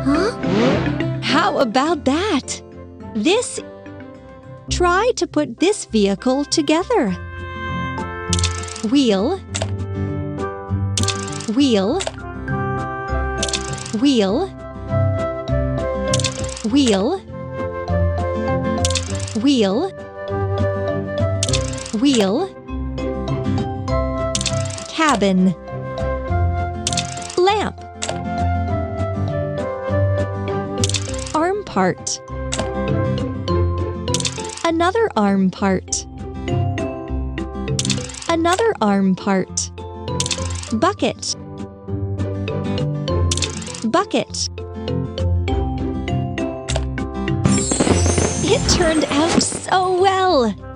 Huh? How about that? Try to put this vehicle together. Wheel, wheel, wheel, wheel, wheel, wheel, cabin, lamp, arm part, another arm part, another arm part, bucket, bucket. It turned out so well!